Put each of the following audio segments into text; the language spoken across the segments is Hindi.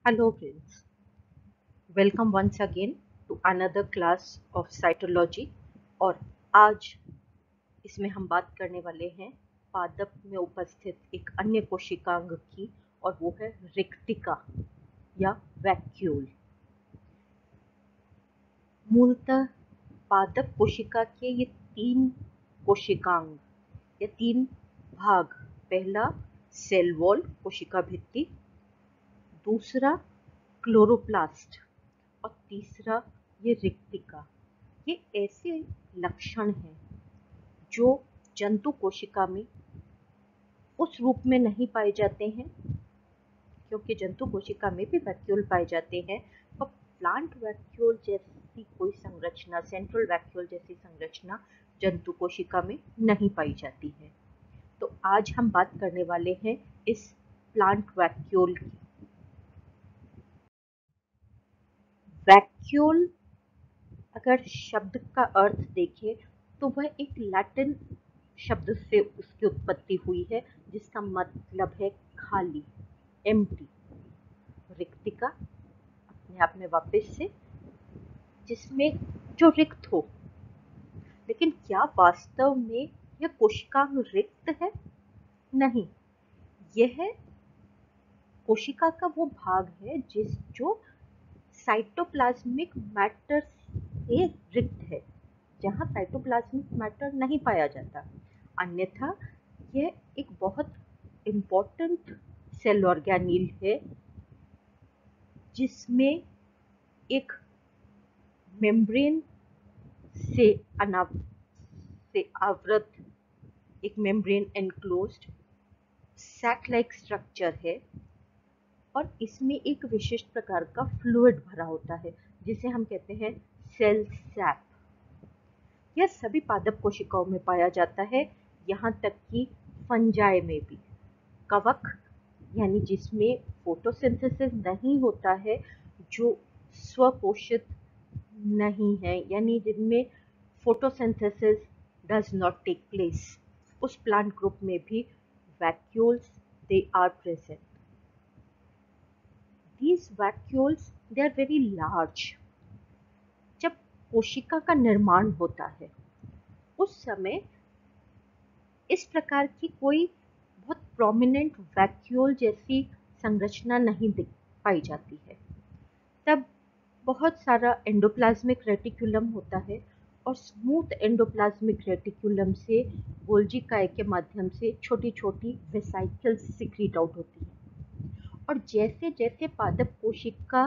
Hello friends, welcome once again to another class of cytology। और आज इसमें हम बात करने वाले हैं पादप में उपस्थित एक अन्य कोशिकांग की, और वो है रिक्तिका या वैक्यूल। मूलतः पादप कोशिका के ये तीन कोशिकांग या तीन भाग, पहला सेल वॉल कोशिका भित्ति, दूसरा क्लोरोप्लास्ट और तीसरा ये रिक्तिका। ये ऐसे लक्षण हैं जो जंतु कोशिका में उस रूप में नहीं पाए जाते हैं, क्योंकि जंतु कोशिका में भी वैक्यूल पाए जाते हैं, पर प्लांट वैक्यूल जैसी कोई संरचना, सेंट्रल वैक्यूल जैसी संरचना जंतु कोशिका में नहीं पाई जाती है। तो आज हम बात करने वाले हैं इस प्लांट वैक्यूल की। वैक्यूल अगर शब्द का अर्थ देखें तो वह एक लैटिन शब्द से उसकी उत्पत्ति हुई है, जिसका मतलब है खाली, एम्प्टी। रिक्तिका अपने आप में वापस से जिसमें जो रिक्त हो। लेकिन क्या वास्तव में यह कोशिकांग रिक्त है? नहीं, यह कोशिका का वो भाग है जो साइटोप्लाज्मिक मैटर से रिक्त है, जहाँ साइटोप्लाज्मिक मैटर नहीं पाया जाता। अन्यथा यह एक बहुत इम्पोर्टेंट सेल ऑर्गेनील है, जिसमें एक मेम्ब्रेन से आवृत एक membrane enclosed sac like structure है, और इसमें एक विशिष्ट प्रकार का फ्लूइड भरा होता है, जिसे हम कहते हैं सेल सैप। यह सभी पादप कोशिकाओं में पाया जाता है, यहाँ तक कि फंजाई में भी। कवक यानी जिसमें फोटोसिंथेसिस नहीं होता है, जो स्वपोषित नहीं है, यानी जिनमें photosynthesis does not take place, उस प्लांट ग्रुप में भी vacuoles they are present. These vacuoles they are very large। जब कोशिका का निर्माण होता है उस समय इस प्रकार की कोई बहुत प्रोमिनेंट वैक्यूल जैसी संरचना नहीं दिख पाई जाती है। तब बहुत सारा एंडोप्लाज्मिक रेटिकुलम होता है, और स्मूथ एंडोप्लाज्मिक रेटिकुलम से गोल्जी काय के माध्यम से छोटी छोटी वेसाइकल्स सिक्रीट आउट होती हैं। और जैसे जैसे पादप कोशिका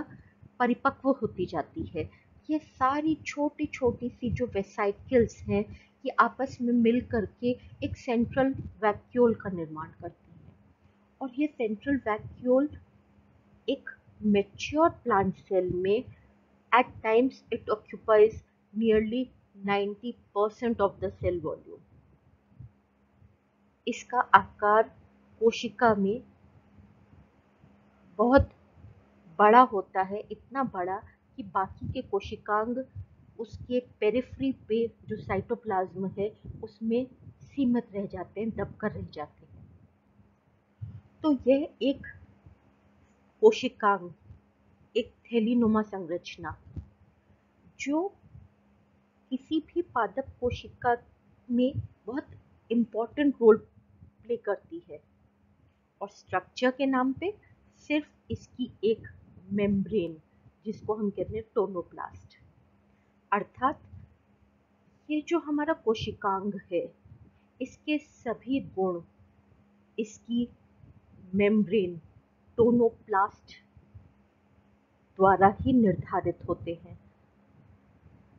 परिपक्व होती जाती है, ये सारी छोटी छोटी सी जो वेसाइकल्स हैं, ये आपस में मिल करके एक सेंट्रल वैक्यूल का निर्माण करती हैं। और ये सेंट्रल वैक्यूल एक मेच्योर प्लांट सेल में at times it occupies nearly 90% of the cell volume। इसका आकार कोशिका में बहुत बड़ा होता है, इतना बड़ा कि बाकी के कोशिकांग उसके पेरिफ्री पे जो साइटोप्लाज्म है उसमें सीमित रह जाते हैं, दबकर रह जाते हैं। तो यह एक कोशिकांग, एक थैलीनुमा संरचना, जो किसी भी पादप कोशिका में बहुत इम्पोर्टेंट रोल प्ले करती है। और स्ट्रक्चर के नाम पे सिर्फ इसकी एक मेम्ब्रेन, जिसको हम कहते हैं टोनोप्लास्ट, अर्थात ये जो हमारा कोशिकांग है, इसके सभी गुण इसकी मेम्ब्रेन टोनोप्लास्ट द्वारा ही निर्धारित होते हैं।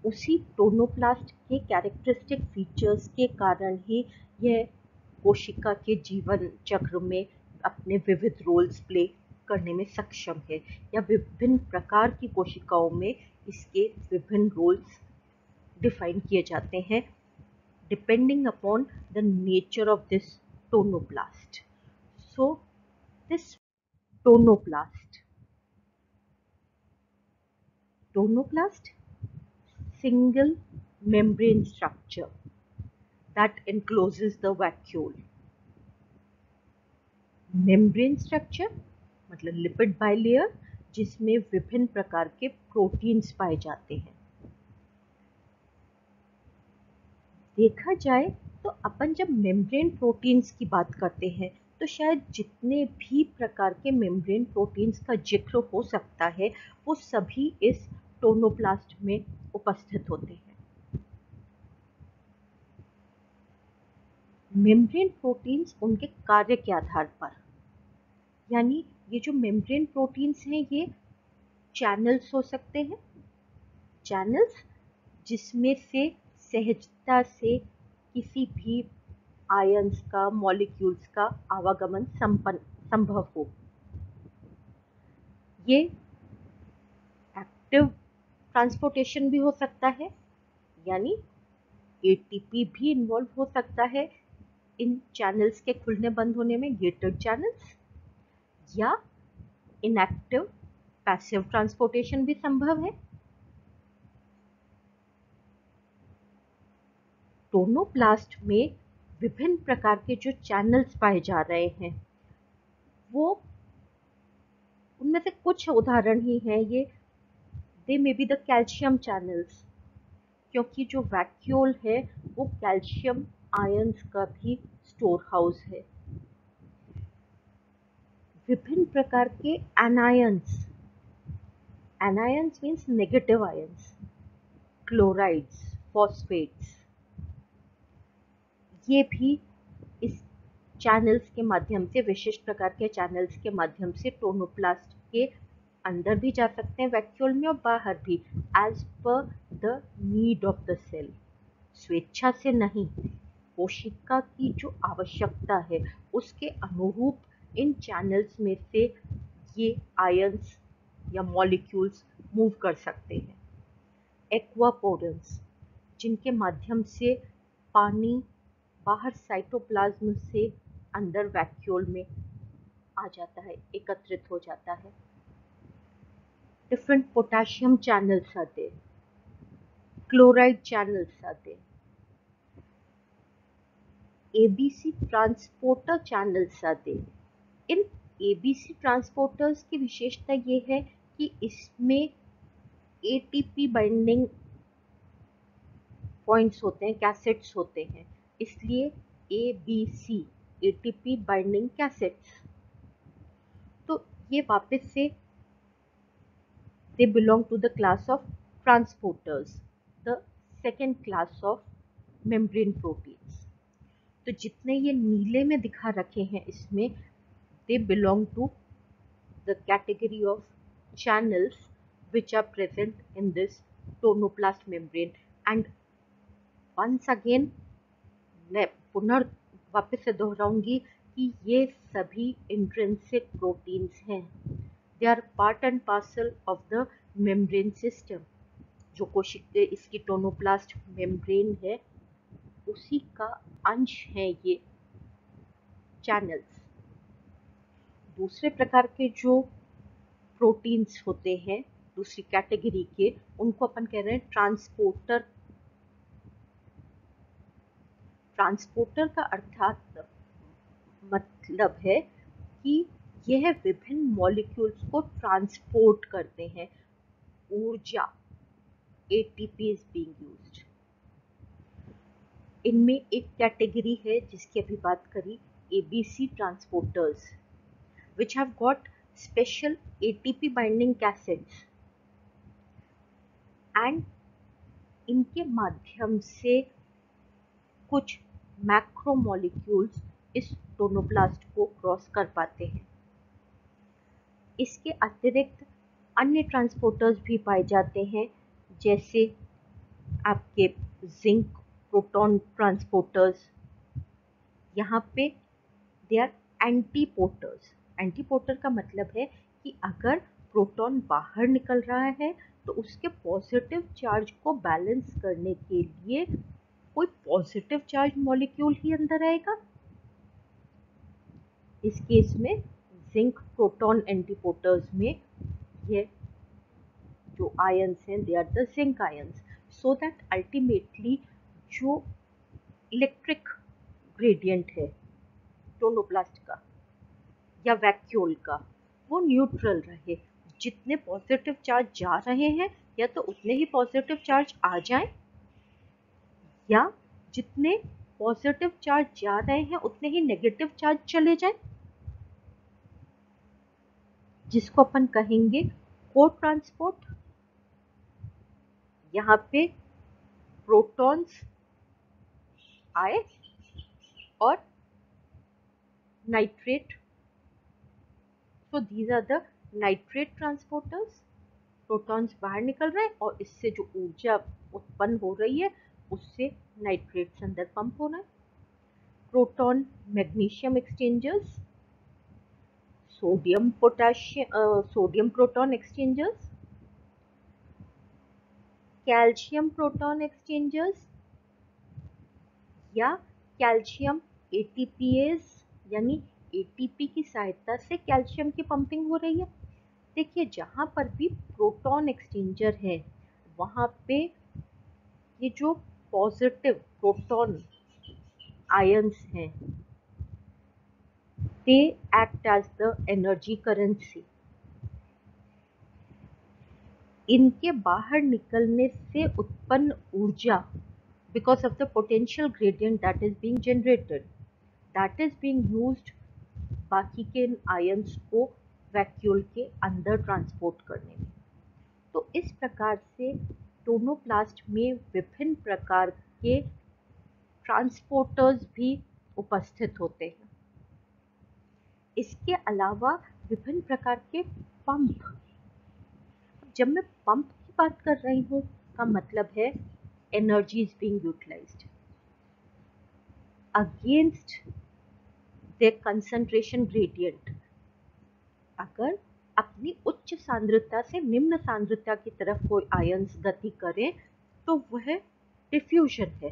उसी टोनोप्लास्ट के कैरेक्टरिस्टिक फीचर्स के कारण ही यह कोशिका के जीवन चक्र में अपने विविध रोल्स प्ले करने में सक्षम है, या विभिन्न प्रकार की कोशिकाओं में इसके विभिन्न रोल्स डिफाइन किए जाते हैं, depending upon the nature of this tonoplast. So this tonoplast single membrane structure that encloses the vacuole। membrane structure मतलब lipid bilayer, जिसमें विभिन्न प्रकार के प्रोटीन्स पाए जाते हैं। देखा जाए तो अपन जब मेम्ब्रेन प्रोटीन्स की बात करते हैं तो शायद जितने भी प्रकार के मेम्ब्रेन प्रोटीन्स का जिक्र हो सकता है वो सभी इस टोनोप्लास्ट में उपस्थित होते हैं। मेम्ब्रेन प्रोटीन्स उनके कार्य के आधार पर, यानी ये जो मेम्ब्रेन प्रोटीन्स हैं ये चैनल्स हो सकते हैं, चैनल्स जिसमें से सहजता से किसी भी आयंस का, मॉलिक्यूल्स का आवागमन संभव हो। ये एक्टिव ट्रांसपोर्टेशन भी हो सकता है, यानी एटीपी भी इन्वॉल्व हो सकता है इन चैनल्स के खुलने बंद होने में, गेटेड चैनल्स, या इनएक्टिव पैसिव ट्रांसपोर्टेशन भी संभव है। टोनोप्लास्ट में विभिन्न प्रकार के जो चैनल्स पाए जा रहे हैं वो उनमें से कुछ उदाहरण ही हैं ये। They may be the calcium channels, क्योंकि जो वैक्यूल है वो कैल्शियम आयंस का भी स्टोर हाउस है। विभिन्न प्रकार के anions, anions means negative ions, chlorides, phosphates, ये भी इस चैनल्स के माध्यम से, विशिष्ट प्रकार के चैनल्स के माध्यम से टोनोप्लास्ट के अंदर भी जा सकते हैं वैक्यूल में, और बाहर भी, as per the need of the cell, स्वेच्छा से नहीं, कोशिका की जो आवश्यकता है उसके अनुरूप इन चैनल्स में से ये आयंस या मॉलिक्यूल्स मूव कर सकते हैं। एक्वापोरेंस, जिनके माध्यम से पानी बाहर साइटोप्लाज्म से अंदर वैक्यूल में आ जाता है, एकत्रित हो जाता है। डिफरेंट पोटेशियम चैनल्स आते, क्लोराइड चैनल्स आते, एबीसी ट्रांसपोर्टर चैनल्स आते। इन एबीसी ट्रांसपोर्टर्स की विशेषता ये है कि इसमें एटीपी बाइंडिंग पॉइंट्स होते हैं, कैसेट्स होते हैं, इसलिए एबीसी, एटीपी बाइंडिंग कैसेट्स। तो ये वापस से they belong to the class of transporters, the second class of membrane proteins. तो जितने ये नीले में दिखा रखे हैं इसमें, they belong to the category of channels which are present in this tonoplast membrane. And once again मैं वापस से दोहराऊंगी कि ये सभी इंट्रिंसिक प्रोटीन्स हैं। They are part and parcel of the membrane system. जो कोशिका इसकी टोनोप्लास्ट मेम्ब्रेन है उसी का अंश है ये चैनल्स। दूसरे प्रकार के जो प्रोटीन्स होते हैं दूसरी कैटेगरी के, उनको अपन कह रहे हैं ट्रांसपोर्टर। ट्रांसपोर्टर का अर्थात मतलब है कि यह विभिन्न मॉलिक्यूल्स को ट्रांसपोर्ट करते हैं। ऊर्जा, एटीपी इज बीइंग यूज्ड। इनमें एक कैटेगरी है जिसकी अभी बात करी, ABC transporters, which have got special ATP binding cassets, and इनके माध्यम से कुछ मैक्रोमोलिक्यूल्स इस टोनोप्लास्ट को क्रॉस कर पाते हैं। इसके अतिरिक्त अन्य ट्रांसपोर्टर्स भी पाए जाते हैं, जैसे आपके जिंक प्रोटॉन ट्रांसपोर्टर्स। यहाँ पे दे आर एंटीपोर्टर्स। एंटीपोर्टर का मतलब है कि अगर प्रोटॉन बाहर निकल रहा है तो उसके पॉजिटिव चार्ज को बैलेंस करने के लिए कोई पॉजिटिव चार्ज मॉलिक्यूल ही अंदर आएगा। इस केस में जिंक प्रोटॉन एंटीपोर्टर्स में ये जो आयंस हैं they are the zinc ions, so that ultimately जो इलेक्ट्रिक ग्रेडियंट है टोनोप्लास्ट का या वैक्यूल का वो न्यूट्रल रहे, जितने पॉजिटिव चार्ज जा रहे हैं या तो उतने ही पॉजिटिव चार्ज आ जाएं, या जितने पॉजिटिव चार्ज जा रहे हैं उतने ही नेगेटिव चार्ज चले जाएं, जिसको अपन कहेंगे को ट्रांसपोर्ट। यहाँ पे प्रोटॉन्स आए और nitrate, so these are the nitrate transporters। Protons बाहर निकल रहे हैं और इससे जो ऊर्जा उत्पन्न हो रही है उससे नाइट्रेट्स अंदर पंप हो रहा है। Proton magnesium exchangers, sodium potassium sodium proton exchangers, calcium proton exchangers, या कैल्शियम एटीपीएस, यानी एटीपी की सहायता से कैल्शियम की पंपिंग हो रही है। देखिए, जहाँ पर भी प्रोटॉन एक्सचेंजर है वहाँ पे ये जो पॉजिटिव प्रोटॉन आयंस हैं, they act as the energy currency. इनके बाहर निकलने से उत्पन्न ऊर्जा, because of the potential gradient that is being generated, that is being used बाकी के आयंस को वैक्यूल के अंदर ट्रांसपोर्ट करने में। तो इस प्रकार से टोनोप्लास्ट में विभिन्न प्रकार के ट्रांसपोर्टर्स भी उपस्थित होते हैं। इसके अलावा विभिन्न प्रकार के पंप। जब मैं पंप की बात कर रही हूँ का मतलब है energy is being utilized against the concentration gradient. अगर अपनी उच्च सांद्रता से निम्न सांद्रता की तरफ कोई आयंस गति करें तो वह डिफ्यूजन है,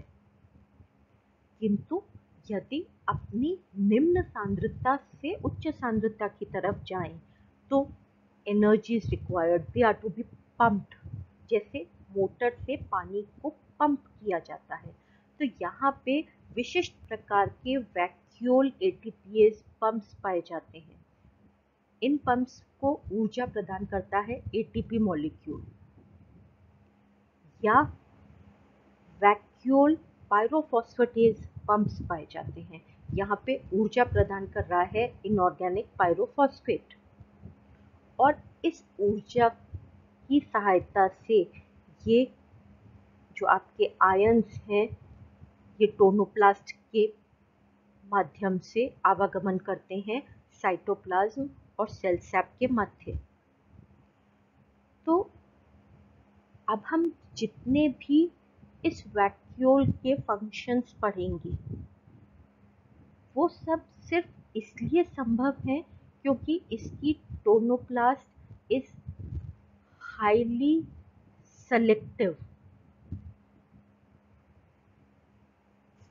किंतु यदि अपनी निम्न सांद्रता से उच्च सांद्रता की तरफ जाएं तो energy is required, they are to be pumped. जैसे मोटर से पानी को पंप किया जाता है, तो यहाँ पे विशिष्ट प्रकार के वैक्यूल एटीपीएस पंप्स पाए जाते हैं। इन पंप्स को ऊर्जा प्रदान करता है एटीपी मॉलिक्यूल, या वैक्यूल पायरोफॉस्फेटेज पंप्स पाए जाते हैं। यहाँ पे ऊर्जा प्रदान कर रहा है इनऑर्गेनिक पायरोफॉस्फेट, और इस ऊर्जा की सहायता से ये जो आपके आयंस हैं ये टोनोप्लास्ट के माध्यम से आवागमन करते हैं साइटोप्लाज्म और सेल सैप के मध्य। तो अब हम जितने भी इस वैक्यूल के फंक्शंस पढ़ेंगे वो सब सिर्फ इसलिए संभव है क्योंकि इसकी tonoplast is highly selective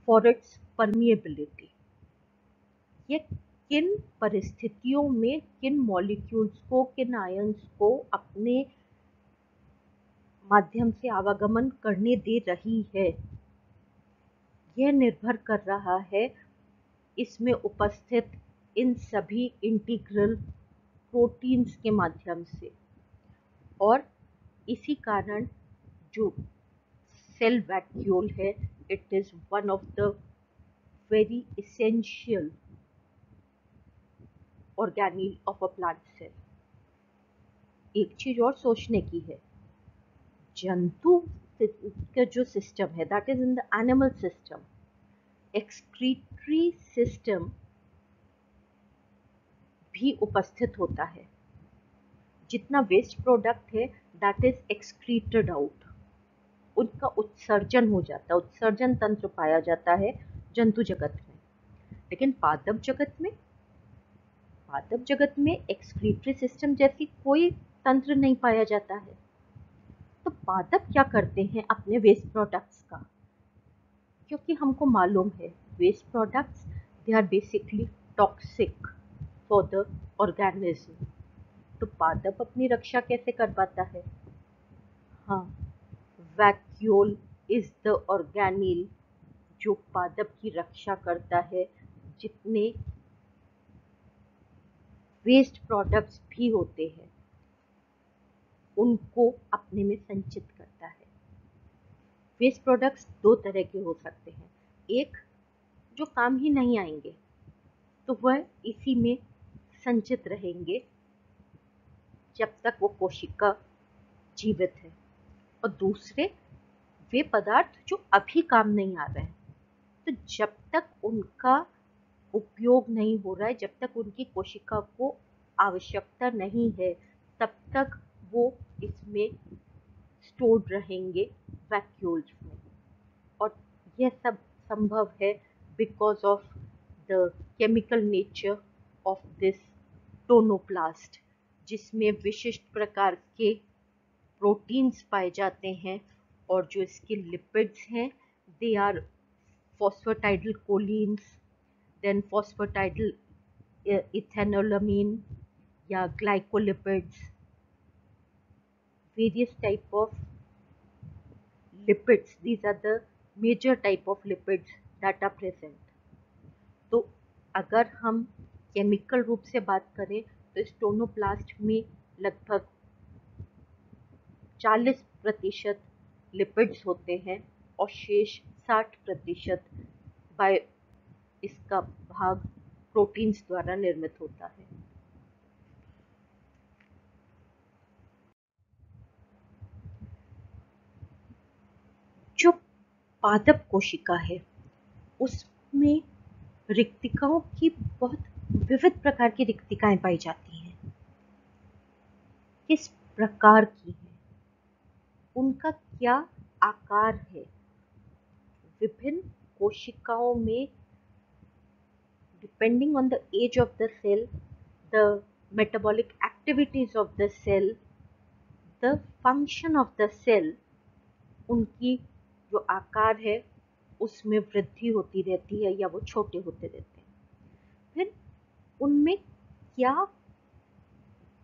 for its permeability. ये किन परिस्थितियों में किन मॉलिक्यूल्स को, किन आयंस को अपने माध्यम से आवागमन करने दे रही है, यह निर्भर कर रहा है इसमें उपस्थित इन सभी इंटीग्रल प्रोटीन्स के माध्यम से। और इसी कारण जो सेल वैक्यूल है, it is one of the very essential organelle of a plant cell। एक चीज और सोचने की है, जंतु का जो सिस्टम है that is in the animal system, excretory system भी उपस्थित होता है। जितना वेस्ट प्रोडक्ट है दैट इज एक्सक्रीटेड आउट, उनका उत्सर्जन हो जाता है, उत्सर्जन तंत्र पाया जाता है जंतु जगत में। लेकिन पादप जगत में एक्सक्रीटरी सिस्टम जैसी कोई तंत्र नहीं पाया जाता है। तो पादप क्या करते हैं अपने वेस्ट प्रोडक्ट्स का, क्योंकि हमको मालूम है waste products they are basically toxic for the organism. तो पादप अपनी रक्षा कैसे कर पाता है? हाँ, वैक्यूल इज द ऑर्गेनील जो पादप की रक्षा करता है। जितने वेस्ट प्रोडक्ट्स भी होते हैं उनको अपने में संचित करता है। वेस्ट प्रोडक्ट्स दो तरह के हो सकते हैं, एक जो काम ही नहीं आएंगे तो वह इसी में संचित रहेंगे जब तक वो कोशिका जीवित है, और दूसरे वे पदार्थ जो अभी काम नहीं आ रहे हैं, तो जब तक उनका उपयोग नहीं हो रहा है, जब तक उनकी कोशिका को आवश्यकता नहीं है, तब तक वो इसमें स्टोर्ड रहेंगे वैक्यूल्स में। और यह सब संभव है because of the chemical nature of this tonoplast, जिसमें विशिष्ट प्रकार के प्रोटीन्स पाए जाते हैं, और जो इसके लिपिड्स हैं they are phosphatidyl cholines, then phosphatidyl ethanolamine या glycolipids, various type of lipids. These are the major type of lipids that are present. तो अगर हम केमिकल रूप से बात करें तो इस टोनोप्लास्ट में लगभग 40% लिपिड्स होते हैं और शेष 60% बाय इसका भाग प्रोटीन्स द्वारा निर्मित होता है। जो पादप कोशिका है उसमें रिक्तिकाओं की बहुत विविध प्रकार की रिक्तिकाएं पाई जाती हैं। किस प्रकार की है, उनका क्या आकार है, विभिन्न कोशिकाओं में depending on the age of the cell, the metabolic activities of the cell, the function of the cell, उनकी जो आकार है उसमें वृद्धि होती रहती है या वो छोटे होते रहते हैं। फिर उनमें क्या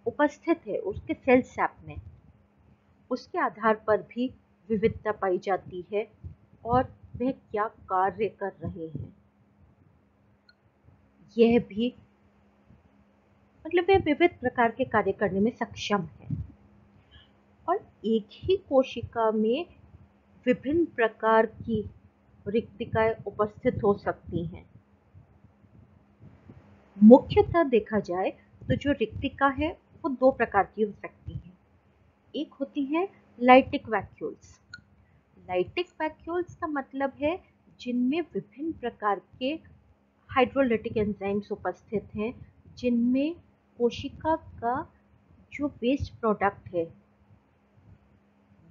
उपस्थित है उसके सेल सैप में, उसके आधार पर भी विविधता पाई जाती है और वह क्या कार्य कर रहे हैं यह भी, मतलब वह विविध प्रकार के कार्य करने में सक्षम है। और एक ही कोशिका में विभिन्न प्रकार की रिक्तिकाएं उपस्थित हो सकती हैं। मुख्यतः देखा जाए तो जो रिक्तिका है वो दो प्रकार की हो सकती है। एक होती है लाइटिक वैक्यूल्स। लाइटिक वैक्यूल्स का मतलब है जिनमें विभिन्न प्रकार के हाइड्रोलिटिक एंजाइम्स उपस्थित हैं, जिनमें कोशिका का जो वेस्ट प्रोडक्ट है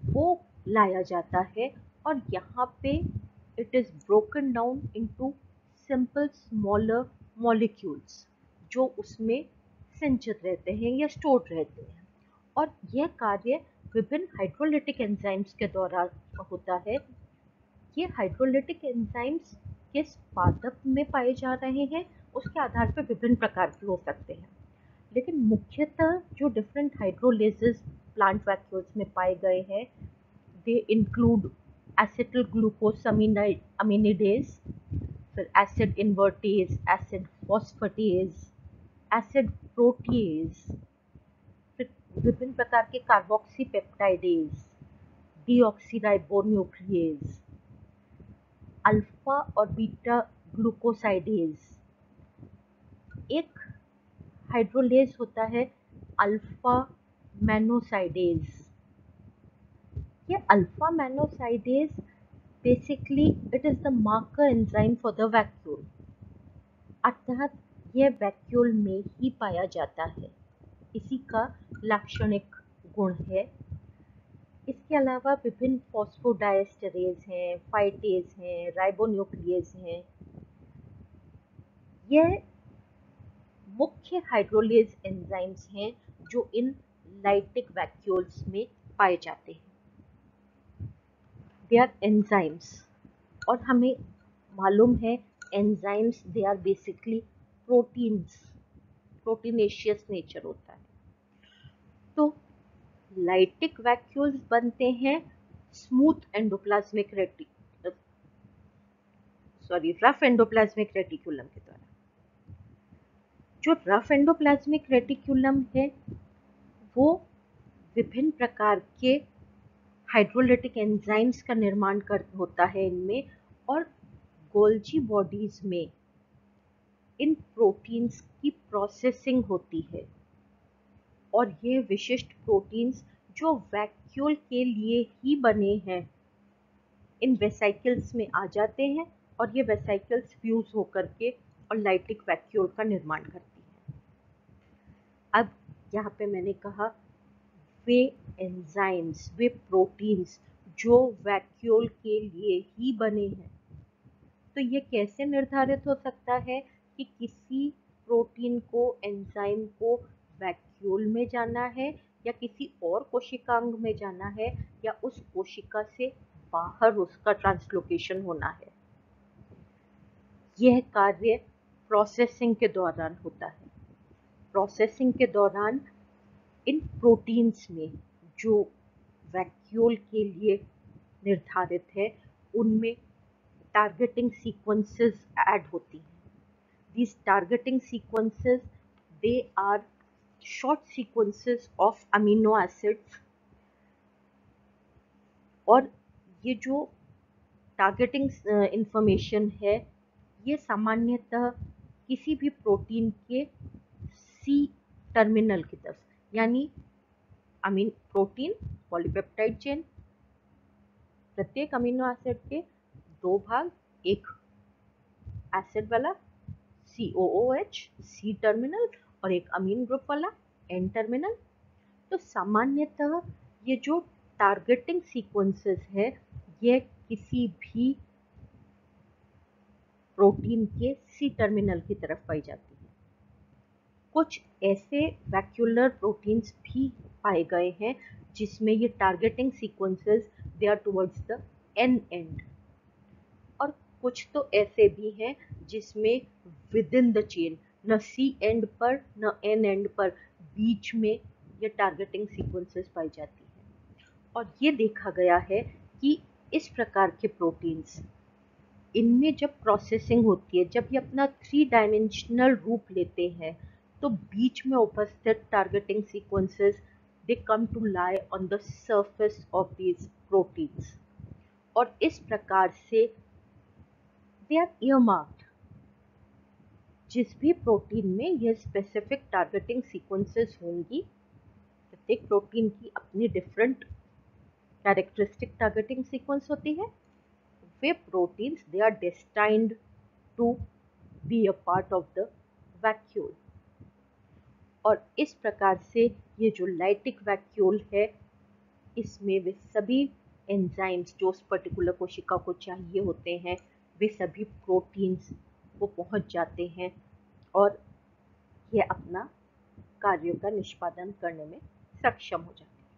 वो लाया जाता है और यहाँ पे it is broken down into simple smaller molecules जो उसमें संचित रहते हैं या स्टोर्ड रहते हैं। और यह कार्य विभिन्न हाइड्रोलिटिक एंजाइम्स के द्वारा होता है। ये हाइड्रोलिटिक एंजाइम्स किस पादप में पाए जा रहे हैं उसके आधार पर विभिन्न प्रकार के हो सकते हैं, लेकिन मुख्यतः जो डिफरेंट हाइड्रोलेजेस प्लांट वैक्यूल्स में पाए गए हैं दे इंक्लूड एसिटिल ग्लूकोसामिनिडेज, फिर acid invertase, acid phosphatase, acid protease, फिर विभिन्न प्रकार के कार्बोक्सी पेप्टाइडेज, डीऑक्सीराइबोन्यूक्लिएज, अल्फा और बीटा ग्लूकोसाइडेज। एक हाइड्रोलेज होता है अल्फा मैनोसाइडेज। ये alpha mannosidase basically it is the marker enzyme for the vacuole, अर्थात यह वैक्यूल में ही पाया जाता है, इसी का लाक्षणिक गुण है। इसके अलावा विभिन्न फॉस्फोडाइएस्टरेज हैं, फाइटेज हैं, राइबोन्यूक्लिएज हैं। यह मुख्य हाइड्रोलेज एंजाइम्स हैं जो इन लाइटिक वैक्यूल्स में पाए जाते हैं। दे आर एंजाइम्स, और हमें मालूम है enzymes they are basically proteins, proteinaceous nature होता है। तो लाइटिक वैक्यूल्स बनते हैं smooth endoplasmic rough endoplasmic reticulum के द्वारा। जो रफ एंडोप्लाज्मिक रेटिकुलम है वो विभिन्न प्रकार के हाइड्रोलिटिक एंजाइम्स का निर्माण होता है इनमें, और गोल्जी बॉडीज में इन प्रोटीन्स की प्रोसेसिंग होती है, और ये विशिष्ट प्रोटीन्स जो वैक्यूल के लिए ही बने हैं इन वेसाइकल्स में आ जाते हैं, और ये वेसाइकल्स फ्यूज होकर के और लाइटिक वैक्यूल का निर्माण करती हैं। अब यहाँ पे मैंने कहा वे एंजाइम्स, वे प्रोटीन्स जो वैक्यूल के लिए ही बने हैं, तो ये कैसे निर्धारित हो सकता है कि किसी प्रोटीन को, एंजाइम को वैक्यूल में जाना है या किसी और कोशिकांग में जाना है, या उस कोशिका से बाहर उसका ट्रांसलोकेशन होना है। यह कार्य प्रोसेसिंग के दौरान होता है। प्रोसेसिंग के दौरान इन प्रोटीन्स में जो वैक्यूल के लिए निर्धारित है उनमें टारगेटिंग सीक्वेंसेस ऐड होती हैं। These targeting sequences, they are short sequences of amino acids, और ये जो टारगेटिंग इंफॉर्मेशन है ये सामान्यतः किसी भी प्रोटीन के सी टर्मिनल की तरफ, यानी प्रोटीन पॉलीपेप्टाइड चेन, प्रत्येक अमीनो एसिड के दो भाग, एक एसिड वाला COOH C टर्मिनल और एक अमीन ग्रुप वाला N टर्मिनल। तो सामान्यतः ये जो टारगेटिंग सीक्वेंसेस है ये किसी भी प्रोटीन के C टर्मिनल की तरफ पाई जाती है। कुछ ऐसे वैक्यूलर प्रोटीन्स भी पाए गए हैं जिसमें ये targeting sequences they are towards the N end, और कुछ तो ऐसे भी हैं जिसमें विद इन द चेन, न C एंड पर न N एंड पर, बीच में ये टारगेटिंग सीक्वेंसेस पाई जाती है। और ये देखा गया है कि इस प्रकार के प्रोटीन्स, इनमें जब प्रोसेसिंग होती है, जब ये अपना 3 डायमेंशनल रूप लेते हैं, तो बीच में उपस्थित targeting sequences they come to lie on the surface of these proteins, और इस प्रकार से दे आर ईयरमार्क्ड। जिस भी प्रोटीन में यह स्पेसिफिक टारगेटिंग सीक्वेंसेस होंगी, प्रत्येक प्रोटीन की अपनी डिफरेंट कैरेक्टरिस्टिक टारगेटिंग सीक्वेंस होती है, वे proteins they are destined to be a part of the vacuole. और इस प्रकार से ये जो लाइटिक वैक्यूल है इसमें वे सभी एंजाइम्स जो उस पर्टिकुलर कोशिका को चाहिए होते हैं, वे सभी प्रोटीन्स वो पहुंच जाते हैं और ये अपना कार्यों का निष्पादन करने में सक्षम हो जाते हैं।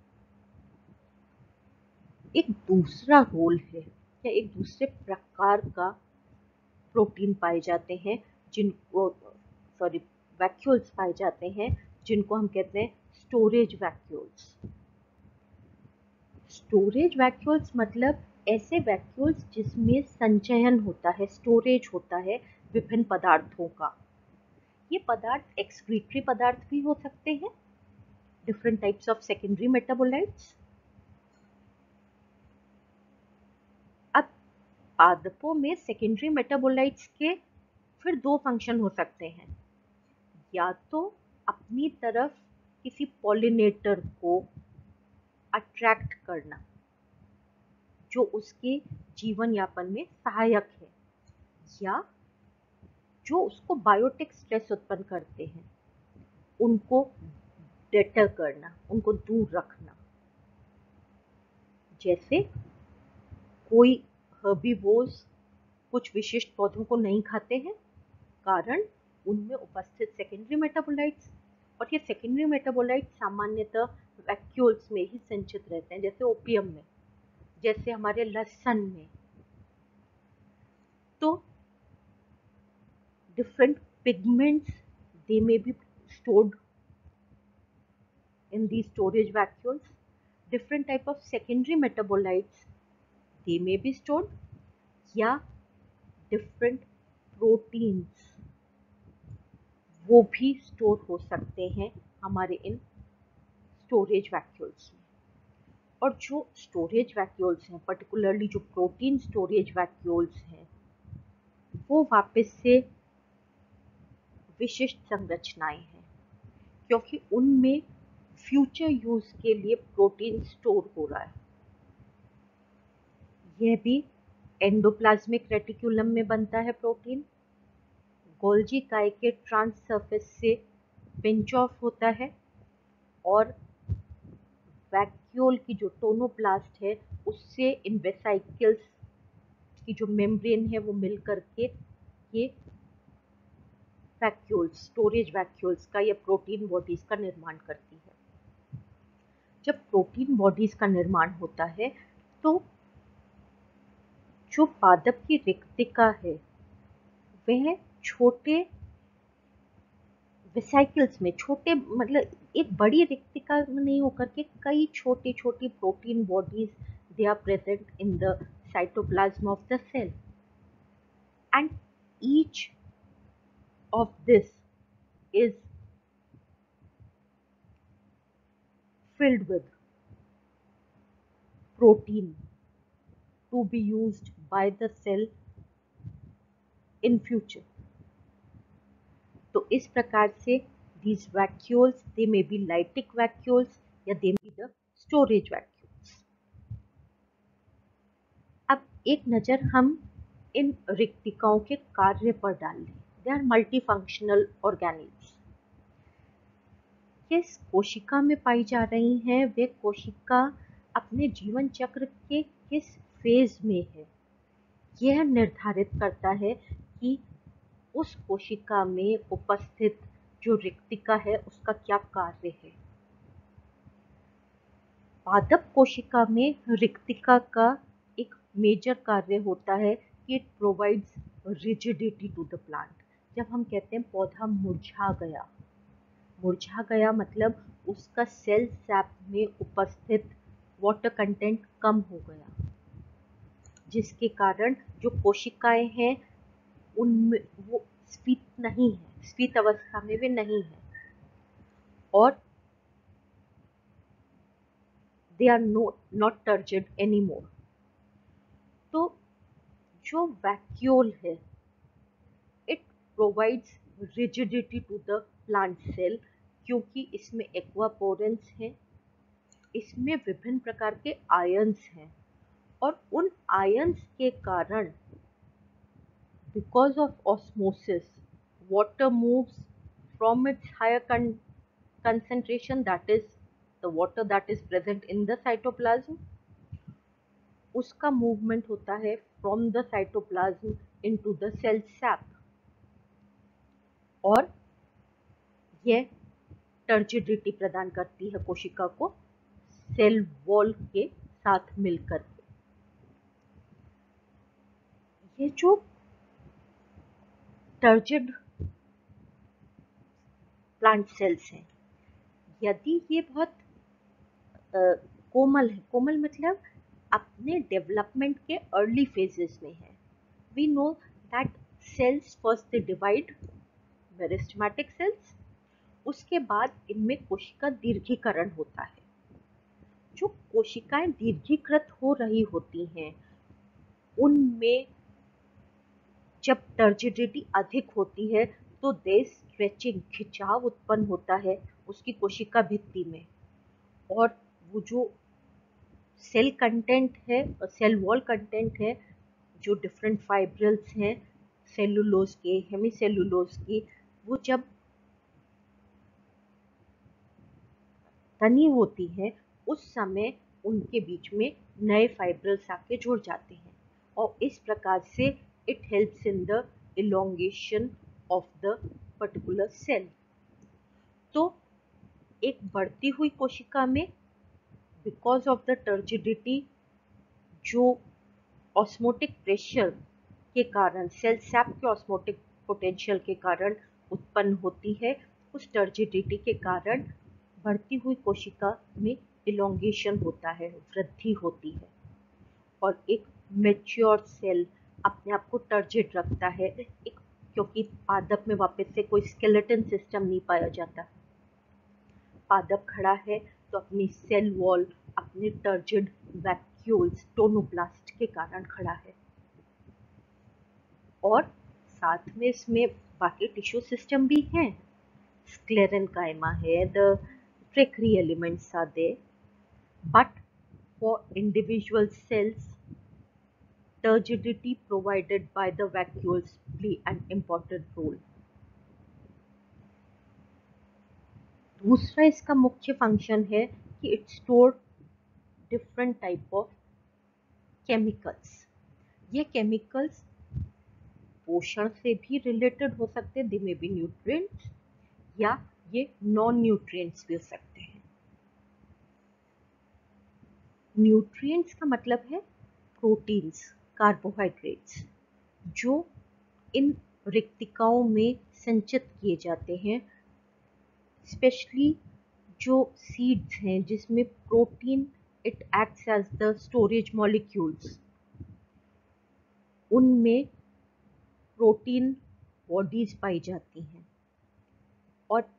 एक दूसरा रोल है या एक दूसरे प्रकार का प्रोटीन पाए जाते हैं वैक्यूल्स पाए जाते हैं जिनको हम कहते हैं स्टोरेज वैक्यूल्स। स्टोरेज वैक्यूल्स मतलब ऐसे वैक्यूल्स जिसमें संचयन होता है, स्टोरेज होता है विभिन्न पदार्थों का। ये पदार्थ एक्सक्रीटरी पदार्थ भी हो सकते हैं, different types of secondary metabolites. अब पादपों में सेकेंडरी मेटाबोलाइट्स के फिर 2 फंक्शन हो सकते हैं, या तो अपनी तरफ किसी पॉलिनेटर को अट्रैक्ट करना जो उसके जीवन यापन में सहायक है, या जो उसको बायोटिक स्ट्रेस उत्पन्न करते हैं उनको डेटर करना, उनको दूर रखना। जैसे कोई हर्बीवोर्स कुछ विशिष्ट पौधों को नहीं खाते हैं, कारण उनमें उपस्थित सेकेंडरी मेटाबोलाइट्स, और ये सेकेंडरी मेटाबोलाइट्स सामान्यतः वैक्यूल्स में ही संचित रहते हैं, जैसे ओपियम में, जैसे हमारे लहसुन में। तो different pigments, they may be stored in these storage vacuoles. Different type of secondary metabolites, they may be stored, या different proteins वो भी स्टोर हो सकते हैं हमारे इन स्टोरेज वैक्यूल्स में। और जो स्टोरेज वैक्यूल्स हैं, पर्टिकुलरली जो प्रोटीन स्टोरेज वैक्यूल्स हैं, वो वापस से विशिष्ट संरचनाएं हैं, क्योंकि उनमें फ्यूचर यूज के लिए प्रोटीन स्टोर हो रहा है। यह भी एंडोप्लाज्मिक रेटिकुलम में बनता है प्रोटीन, गोल्जी काय के ट्रांस सरफेस से पिंच ऑफ होता है, और वैक्यूल की जो टोनोप्लास्ट है उससे इन वेसाइकल्स की जो मेम्ब्रेन है वो मिल करके ये वैक्यूल्स, स्टोरेज वैक्यूल्स का या प्रोटीन बॉडीज का निर्माण करती है। जब प्रोटीन बॉडीज का निर्माण होता है तो जो पादप की रिक्तिका है वह छोटे वेसाइकल्स में, छोटे मतलब एक बड़ी रिक्तिका में नहीं होकर के कई छोटी छोटी protein bodies, they are present in the cytoplasm of the cell, and each of this is filled with protein to be used by the cell in future. तो इस प्रकार से these vacuoles, they may be lytic vacuoles या they may be the storage vacuoles. अब एक नज़र हम इन रिक्तिकाओं के कार्य पर डाल लें। They are multifunctional organelles. किस कोशिका में पाई जा रही हैं, वे कोशिका अपने जीवन चक्र के किस फेज में है, यह निर्धारित करता है कि उस कोशिका में उपस्थित जो रिक्तिका है उसका क्या कार्य है। पादप कोशिका में रिक्तिका का एक मेजर कार्य होता है कि it provides rigidity to the plant. जब हम कहते हैं पौधा मुरझा गया, मुरझा गया मतलब उसका सेल सैप में उपस्थित वाटर कंटेंट कम हो गया, जिसके कारण जो कोशिकाएं हैं उनमें वो स्फीत नहीं है, स्फीत अवस्था में वे नहीं है, और they are not turgid any more. तो जो वैक्यूल है it provides rigidity to the plant cell, क्योंकि इसमें एक्वापोरेंस है, इसमें विभिन्न प्रकार के आयंस हैं, और उन आयंस के कारण because of osmosis water moves from its higher concentration, that is the water that is present in the cytoplasm, उसका मूवमेंट होता है from the cytoplasm into the cell sap, और यह टर्जिडिटी प्रदान करती है कोशिका को सेल वॉल के साथ मिलकर। ये जो टर्जिड प्लांट सेल्स हैं, यदि ये बहुत कोमल है, कोमल मतलब अपने डेवलपमेंट के अर्ली फेजेस में है, we know that cells first they divide meristematic cells, उसके बाद इनमें कोशिका दीर्घीकरण होता है। जो कोशिकाएं दीर्घीकृत हो रही होती हैं उनमें जब टर्जिडिटी अधिक होती है तो देयर स्ट्रेचिंग, खिंचाव उत्पन्न होता है उसकी कोशिका भित्ति में, और वो जो सेल कंटेंट है, सेल वॉल कंटेंट है, जो डिफरेंट फाइब्रिल्स हैं सेलुलोज के, हेमीसेलुलोज की, वो जब तनी होती है उस समय उनके बीच में नए फाइब्रिल्स आके जुड़ जाते हैं, और इस प्रकार से it helps in the elongation of the particular cell. तो एक बढ़ती हुई कोशिका में बिकॉज ऑफ द टर्जिडिटी, जो ऑस्मोटिक प्रेशर के कारण, सेल सैप के ऑस्मोटिक पोटेंशियल के कारण उत्पन्न होती है, उस टर्जिडिटी के कारण बढ़ती हुई कोशिका में इलोंगेशन होता है, वृद्धि होती है, और एक मैच्योर सेल अपने आप को टर्जिड रखता है, एक क्योंकि पादप में वापस से कोई स्केलेटन सिस्टम नहीं पाया जाता। पादप खड़ा है तो अपनी सेल वॉल अपने टर्जिड वैक्यूल्स टोनोब्लास्ट के कारण खड़ा है। और साथ में इसमें बाकी टिश्यू सिस्टम भी हैं। स्क्लेरेन्काइमा है, the tracheary elements are there, but for individual cells, turgidity provided by the vacuoles play an important role. दूसरा इसका मुख्य फंक्शन है कि it store different type of chemicals. ये केमिकल्स पोषण से भी रिलेटेड हो सकते हैं, दे मे बी न्यूट्रिएंट्स, या ये नॉन न्यूट्रिएंट्स भी हो सकते हैं। न्यूट्रिएंट्स का मतलब है प्रोटीन्स, कार्बोहाइड्रेट्स, जो इन रिक्तिकाओं में संचित किए जाते हैं, स्पेशली जो सीड्स हैं जिसमें protein it acts as the storage molecules, उनमें प्रोटीन बॉडीज पाई जाती हैं। और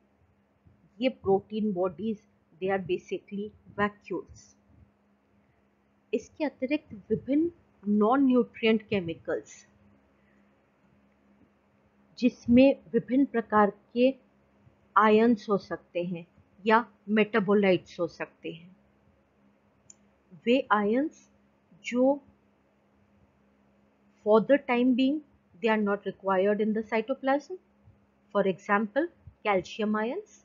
ये protein bodies they are basically vacuoles. इसके अतिरिक्त विभिन्न नॉन न्यूट्रिएंट केमिकल्स, जिसमें विभिन्न प्रकार के आयन्स हो सकते हैं या मेटाबोलाइट्स हो सकते हैं, वे आयन्स जो for the time being they are not required in the cytoplasm. For example, calcium ions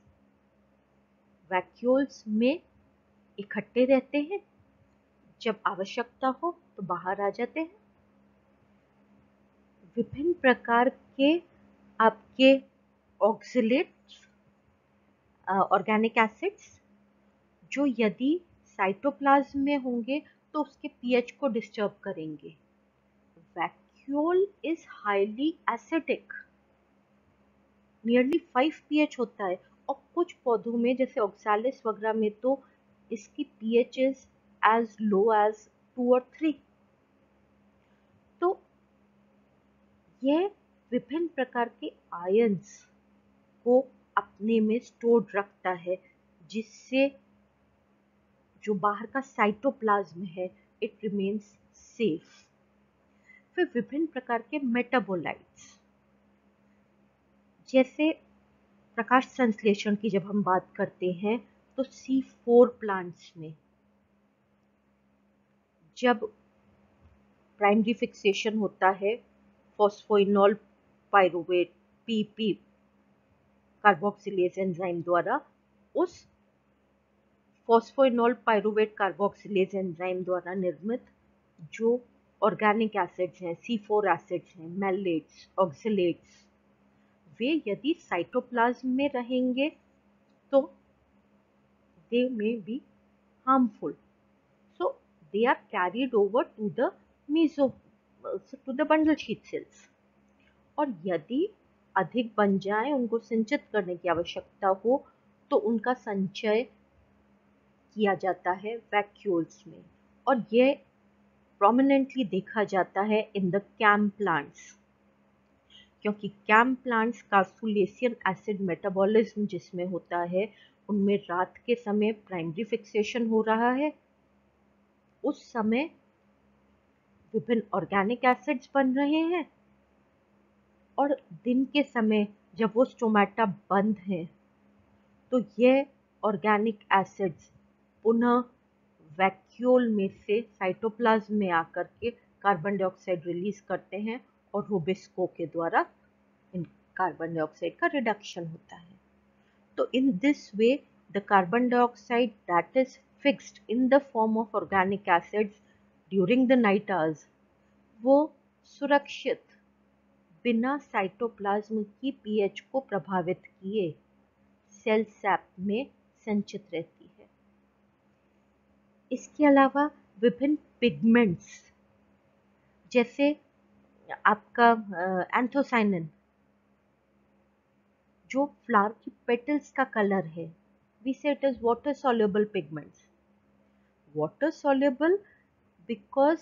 vacuoles में इकट्ठे रहते हैं, जब आवश्यकता हो तो बाहर आ जाते हैं। विभिन्न प्रकार के आपके ऑक्सिलेट्स, ऑर्गेनिक एसिड्स, जो यदि साइटोप्लाज्म में होंगे तो उसके पीएच को डिस्टर्ब करेंगे। Vacuole is highly acidic, nearly 5 pH होता है, और कुछ पौधों में जैसे ऑक्सैलिस वगैरह में तो इसकी pH is as low as 2 और 3। तो यह विभिन्न प्रकार के आयन्स को अपने में स्टोर्ड रखता है, जिससे जो बाहर का साइटोप्लाज्म है इट रिमेन्स सेफ। फिर विभिन्न प्रकार के मेटाबोलाइट्स, जैसे प्रकाश संश्लेषण की जब हम बात करते हैं तो C4 प्लांट्स में जब प्राइमरी फिक्सेशन होता है phosphoenol pyruvate PP carboxylase enzyme द्वारा, उस फॉस्फोइनोल पाइरुवेट कार्बोक्सिलेज एंजाइम द्वारा निर्मित जो ऑर्गेनिक एसिड्स हैं, C4 एसिड्स हैं, मैलेट्स, ऑक्सिलेट्स, वे यदि साइटोप्लाज्म में रहेंगे तो they may be harmful, so they are carried over to the bundle sheath cells, और यदि अधिक बन जाए, उनको संचित करने की आवश्यकता हो, तो उनका संचय किया जाता है वैक्यूल्स में, और यह प्रोमिनेंटली देखा जाता है इन द कैम प्लांट्स, क्योंकि कैम प्लांट्स कार्सुलेसियन एसिड मेटाबॉलिज्म जिसमें होता है, उनमें रात के समय प्राइमरी फिक्सेशन हो रहा है, उस समय विभिन्न ऑर्गेनिक एसिड्स बन रहे हैं, और दिन के समय जब वो स्टोमेटा बंद हैं तो यह ऑर्गेनिक एसिड्स पुनः वैक्यूल में से साइटोप्लाज्म में आकर के कार्बन डाइऑक्साइड रिलीज करते हैं, और रूबिस्को के द्वारा इन कार्बन डाइऑक्साइड का रिडक्शन होता है। तो in this way the carbon dioxide that is fixed in the form of organic acids during the night hours, वो सुरक्षित बिना साइटोप्लाज्म की पीएच को प्रभावित किए सेल सैप में संचित रहती है। इसके अलावा विभिन्न पिगमेंट्स, जैसे आपका एंथोसाइनिन, जो फ्लावर की पेटल्स का कलर है, वी से it is water soluble pigments. Water soluble because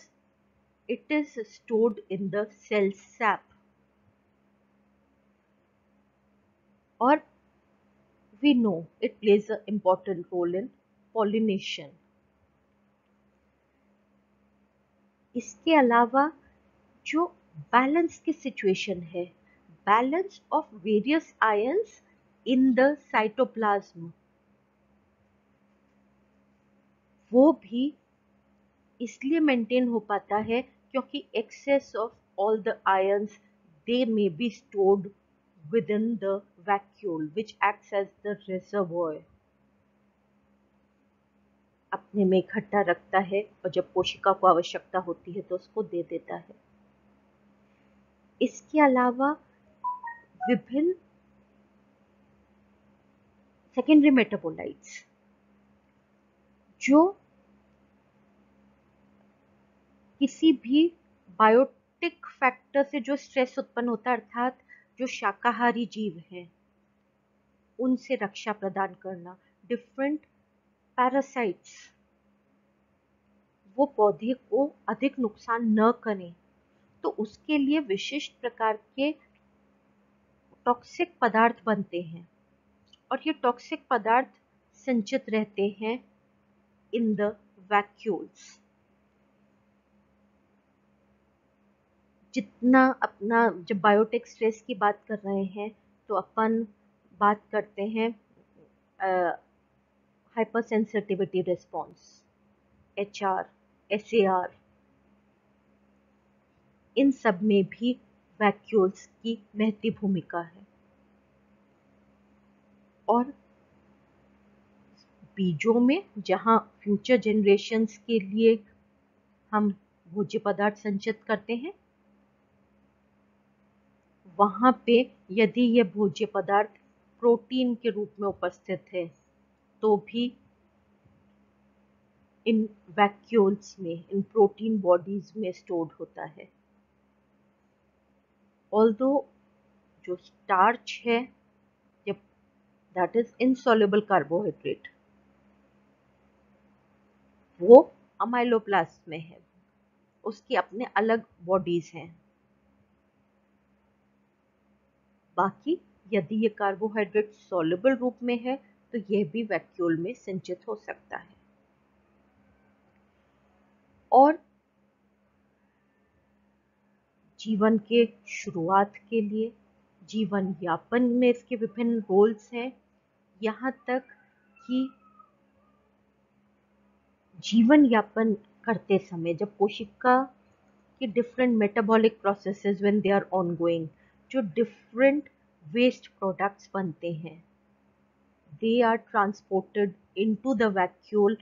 it is stored in the cell sap, or we know it plays an important role in pollination. इसके अलावा जो बैलेंस की सिचुएशन है, balance of various ions in the cytoplasm, वो भी इसलिए मेंटेन हो पाता है क्योंकि excess of all the ions they may be stored within the vacuole which acts as the reservoir, अपने में इकट्ठा रखता है और जब कोशिका को आवश्यकता होती है तो उसको दे देता है। इसके अलावा विभिन्न सेकेंडरी मेटाबोलाइट्स जो किसी भी बायोटिक फैक्टर से जो स्ट्रेस उत्पन्न होता है, अर्थात जो शाकाहारी जीव हैं उनसे रक्षा प्रदान करना, डिफरेंट पैरासाइट्स वो पौधे को अधिक नुकसान न करें, तो उसके लिए विशिष्ट प्रकार के टॉक्सिक पदार्थ बनते हैं और ये टॉक्सिक पदार्थ संचित रहते हैं इन द वैक्यूल्स। जितना अपना जब बायोटिक स्ट्रेस की बात कर रहे हैं तो अपन बात करते हैं hyper sensitivity response, HR, SAR, इन सब में भी वैक्यूल्स की महती भूमिका है। और बीजों में जहाँ फ्यूचर जनरेशन्स के लिए हम भोज्य पदार्थ संचित करते हैं, वहाँ पे यदि यह भोज्य पदार्थ प्रोटीन के रूप में उपस्थित है तो भी इन वैक्यूल्स में, इन प्रोटीन बॉडीज में स्टोर्ड होता है। ऑल्दो जो स्टार्च है, जब दैट इज इनसॉल्युबल कार्बोहाइड्रेट, वो अमाइलोप्लास्ट में है, उसकी अपने अलग बॉडीज हैं। बाकी यदि ये कार्बोहाइड्रेट सॉल्युबल रूप में है तो यह भी वैक्यूल में संचित हो सकता है। और जीवन के शुरुआत के लिए, जीवन यापन में इसके विभिन्न रोल्स हैं, यहाँ तक कि जीवन यापन करते समय जब कोशिका के different metabolic processes when they are ongoing, जो डिफरेंट वेस्ट प्रोडक्ट्स बनते हैं, they are transported into the vacuole,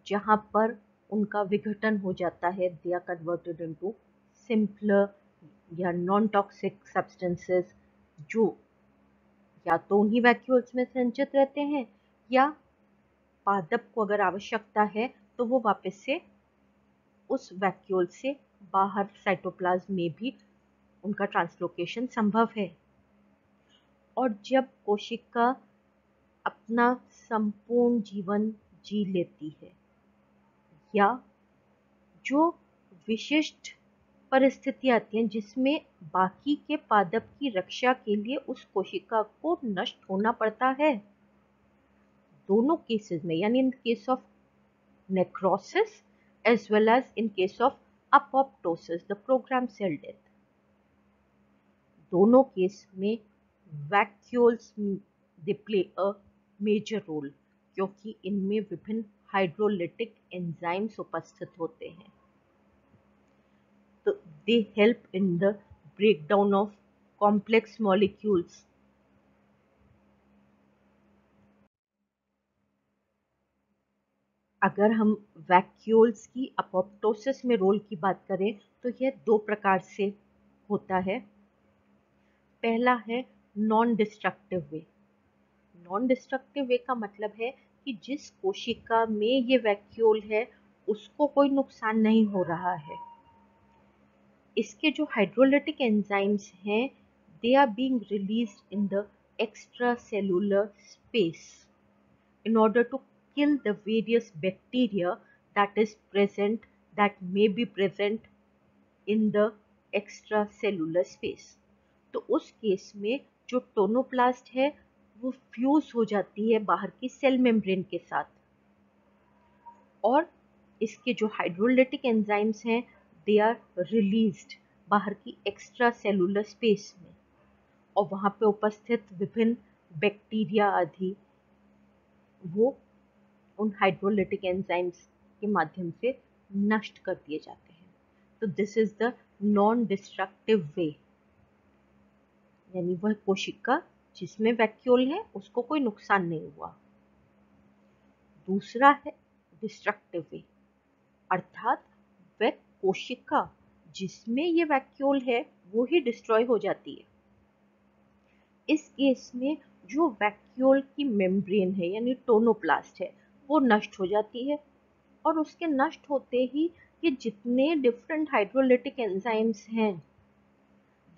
जहाँ पर उनका विघटन हो जाता है। They are converted into simpler या नॉन टॉक्सिक सब्सटेंसेस, जो या तो उन्हीं वैक्यूल्स में संचित रहते हैं या पादप को अगर आवश्यकता है तो वो वापस से उस वैक्यूल से बाहर साइटोप्लाज्म में भी उनका ट्रांसलोकेशन संभव है। और जब कोशिका अपना संपूर्ण जीवन जी लेती है या जो विशिष्ट परिस्थितियाँ आती हैं जिसमें बाकी के पादप की रक्षा के लिए उस कोशिका को नष्ट होना पड़ता है, दोनों केसेस में, यानी in case of necrosis as well as in case of apoptosis, the programmed cell death, दोनों केस में vacuoles they play a major role, क्योंकि इनमें विभिन्न हाइड्रोलिटिक एंजाइम्स उपस्थित होते हैं। तो they help in the breakdown of complex molecules. अगर हम वैक्यूल्स की अपोप्टोसिस में रोल की बात करें तो यह दो प्रकार से होता है। पहला है नॉन डिस्ट्रक्टिव वे। नॉन डिस्ट्रक्टिव वे का मतलब है कि जिस कोशिका में ये वैक्यूल है उसको कोई नुकसान नहीं हो रहा है। इसके जो हाइड्रोलिटिक एंजाइम्स हैं, they are being released in the extra cellular space in order to kill the various bacteria that may be present in the extracellular space। तो उस केस में जो टोनोप्लास्ट है वो फ्यूज हो जाती है बाहर की सेल मेम्ब्रेन के साथ और इसके जो हाइड्रोलाइटिक एंजाइम्स हैं दे आर रिलीज्ड बाहर की एक्स्ट्रा सेलुलर स्पेस में, और वहाँ पे उपस्थित विभिन्न बैक्टीरिया आदि वो उन हाइड्रोलाइटिक एंजाइम्स के माध्यम से नष्ट कर दिए जाते हैं। तो this is the non destructive way, यानी वह कोशिका जिसमें वैक्यूल है उसको कोई नुकसान नहीं हुआ। दूसरा है डिस्ट्रक्टिव वे, अर्थात वह कोशिका जिसमें ये वैक्यूल है वो ही डिस्ट्रॉय हो जाती है। इस केस में जो वैक्यूल की मेम्ब्रेन है यानी टोनोप्लास्ट है वो नष्ट हो जाती है, और उसके नष्ट होते ही ये जितने डिफरेंट हाइड्रोलाइटिक एंजाइम्स हैं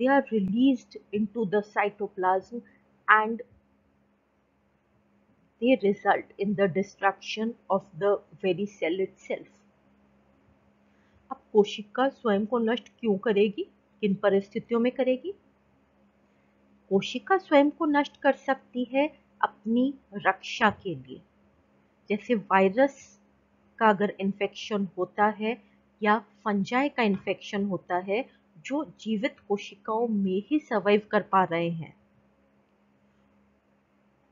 they are released into the cytoplasm and they result in the destruction of the very cell itself. अब कोशिका स्वयं को नष्ट क्यों करेगी, किन परिस्थितियों में करेगी? कोशिका स्वयं को नष्ट कर सकती है अपनी रक्षा के लिए, जैसे वायरस का अगर इन्फेक्शन होता है या फंजाई का इन्फेक्शन होता है जो जीवित कोशिकाओं में ही सर्वाइव कर पा रहे हैं,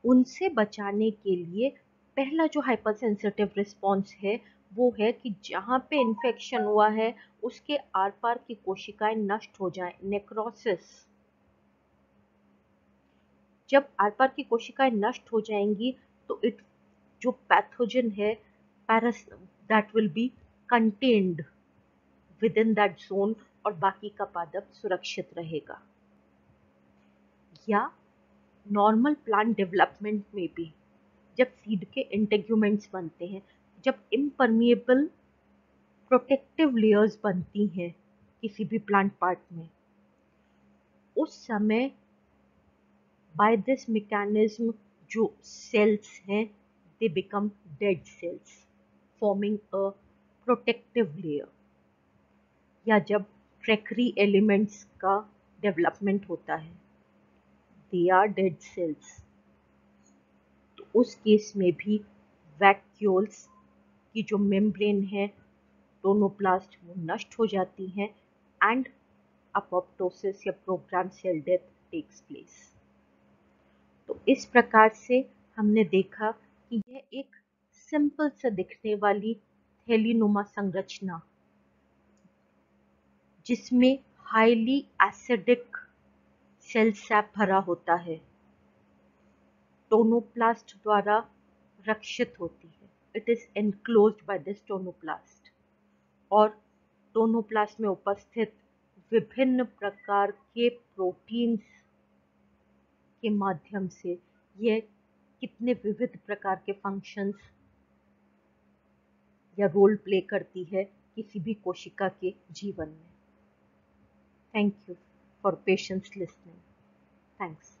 उनसे बचाने के लिए पहला जो हाइपर सेंसिटिव रिस्पॉन्स है वो है कि जहाँ पे इन्फेक्शन हुआ है उसके आर पार की कोशिकाएं नष्ट हो जाएं, नेक्रोसिस। जब आर पार की कोशिकाएं नष्ट हो जाएंगी तो जो पैथोजन है that will be contained with in that zone और बाकी का पादप सुरक्षित रहेगा। या नॉर्मल प्लांट डेवलपमेंट में भी जब सीड के इंटेग्यूमेंट्स बनते हैं, जब इम्परमिएबल प्रोटेक्टिव लेयर्स बनती हैं किसी भी प्लांट पार्ट में, उस समय बाय दिस मैकेनिज्म जो सेल्स हैं they become dead cells forming a protective layer. या जब ट्रैकरी एलिमेंट्स का डेवलपमेंट होता है दे आर डेड सेल्स, तो उस केस में भी वैक्यूल्स की जो मेम्ब्रेन है टोनोप्लास्ट वो नष्ट हो जाती हैं एंड अपोप्टोसिस या program cell death takes place. तो इस प्रकार से हमने देखा कि यह एक सिंपल सा दिखने वाली थैलीनुमा संरचना जिसमें हाईली एसिडिक सेल सैप भरा होता है टोनोप्लास्ट द्वारा रक्षित होती है। It is enclosed by this tonoplast, और टोनोप्लास्ट में उपस्थित विभिन्न प्रकार के प्रोटीन्स के माध्यम से यह कितने विविध प्रकार के फंक्शंस या रोल प्ले करती है किसी भी कोशिका के जीवन में। Thank you for patience listening. Thanks.